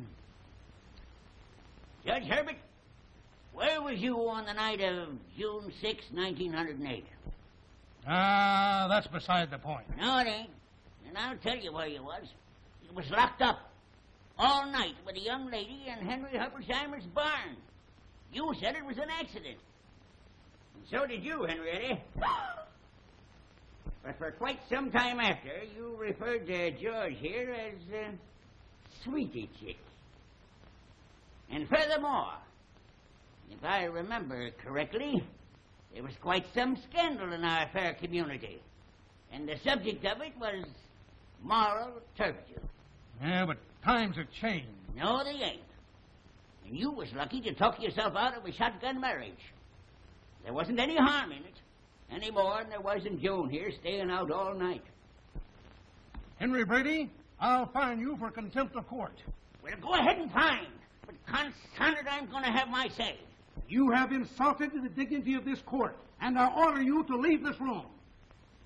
F: Judge Herbert, where was you on the night of June 6, 1908?
P: That's beside the point.
F: No, it ain't. And I'll tell you where you was. You was locked up all night with a young lady in Henry Huppersheimer's barn. You said it was an accident. And so did you, Henrietta. But for quite some time after, you referred to George here as Sweetie Chick. And furthermore, if I remember correctly, there was quite some scandal in our fair community. And the subject of it was moral turpitude.
P: Yeah, but times have changed.
F: No, they ain't. And you was lucky to talk yourself out of a shotgun marriage. There wasn't any harm in it, any more than there was in Joan here staying out all night.
P: Henry Brady, I'll fine you for contempt of court.
F: Well, go ahead and fine. But confound it, I'm going to have my say.
P: You have insulted the dignity of this court, and I order you to leave this room.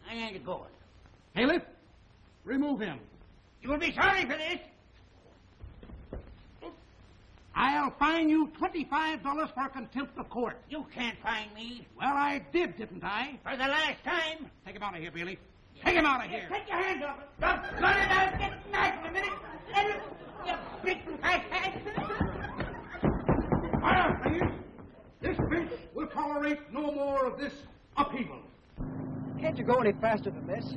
F: I ain't going.
P: Bailiff, remove him.
F: You will be sorry for this.
P: I'll fine you $25 for contempt of court.
F: You can't fine me.
P: Well, I did, didn't I?
F: For the last time.
P: Take him out of here, Bailey. Take him out of here.
F: Take your hands off it. Don't cut it out. Get back in a minute. Let it. You freaking fast.
P: Quiet, please. This bench will tolerate no more of this upheaval.
S: Can't you go any faster than this?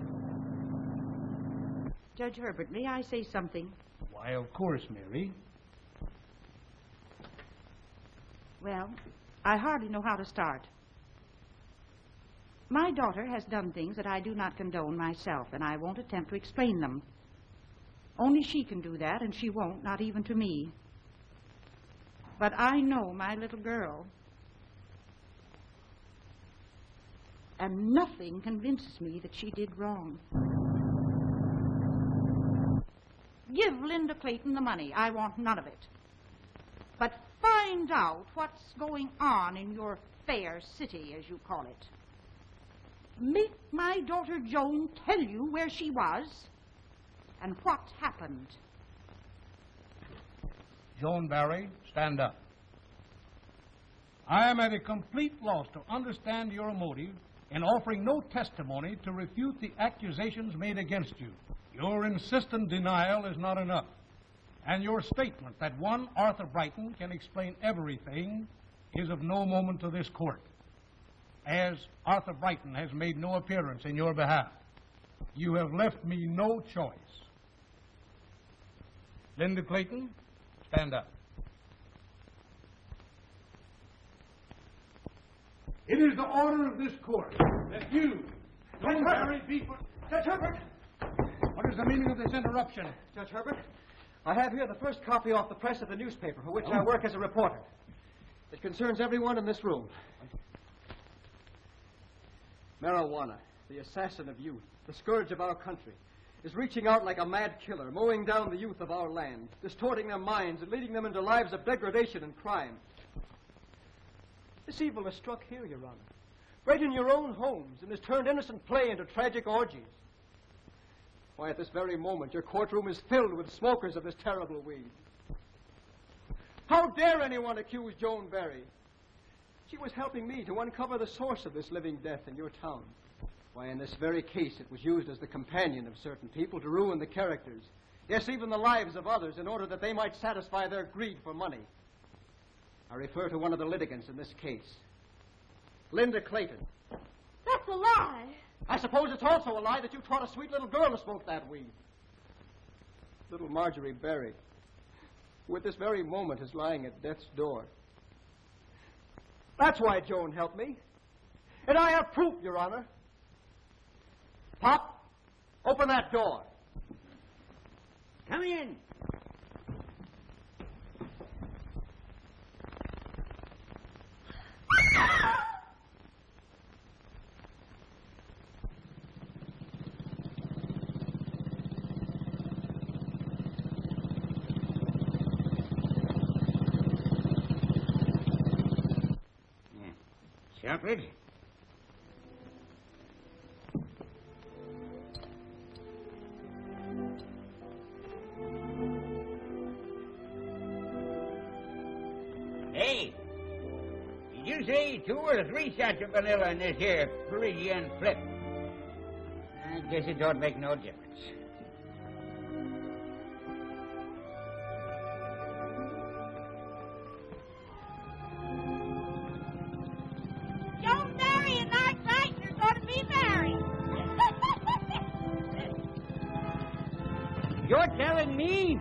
U: Judge Herbert, may I say something?
P: Why, of course, Mary.
U: Well, I hardly know how to start. My daughter has done things that I do not condone myself, and I won't attempt to explain them. Only she can do that, and she won't, not even to me. But I know my little girl. And nothing convinces me that she did wrong. Give Linda Clayton the money. I want none of it. But find out what's going on in your fair city, as you call it. Make my daughter Joan tell you where she was and what happened.
P: Joan Barry, stand up. I am at a complete loss to understand your motive in offering no testimony to refute the accusations made against you. Your insistent denial is not enough. And your statement that one Arthur Brighton can explain everything is of no moment to this court, as Arthur Brighton has made no appearance in your behalf. You have left me no choice. Linda Clayton, stand up. It is the order of this court that you, Joan Barry, be for...
S: Judge Herbert!
P: What is the meaning of this interruption?
S: Judge Herbert, I have here the first copy off the press of the newspaper for which I work as a reporter. It concerns everyone in this room.
J: Marijuana, the assassin of youth, the scourge of our country, is reaching out like a mad killer, mowing down the youth of our land, distorting their minds and leading them into lives of degradation and crime. This evil has struck here, Your Honor, right in your own homes, and has turned innocent play into tragic orgies. Why, at this very moment, your courtroom is filled with smokers of this terrible weed. How dare anyone accuse Joan Berry? She was helping me to uncover the source of this living death in your town. Why, in this very case, it was used as the companion of certain people to ruin the characters, yes, even the lives of others, in order that they might satisfy their greed for money. I refer to one of the litigants in this case, Linda Clayton.
D: That's a lie.
J: I suppose it's also a lie that you taught a sweet little girl to smoke that weed. Little Marjorie Berry, who at this very moment is lying at death's door. That's why Joan helped me. And I have proof, Your Honor. Pop, open that door.
F: Come in. Chocolate? Hey, did you say 2 or 3 shots of vanilla in this here Parisian flip? I guess it don't make no difference.
C: Joan Berry and Art Clayton are going to be married.
F: You're telling me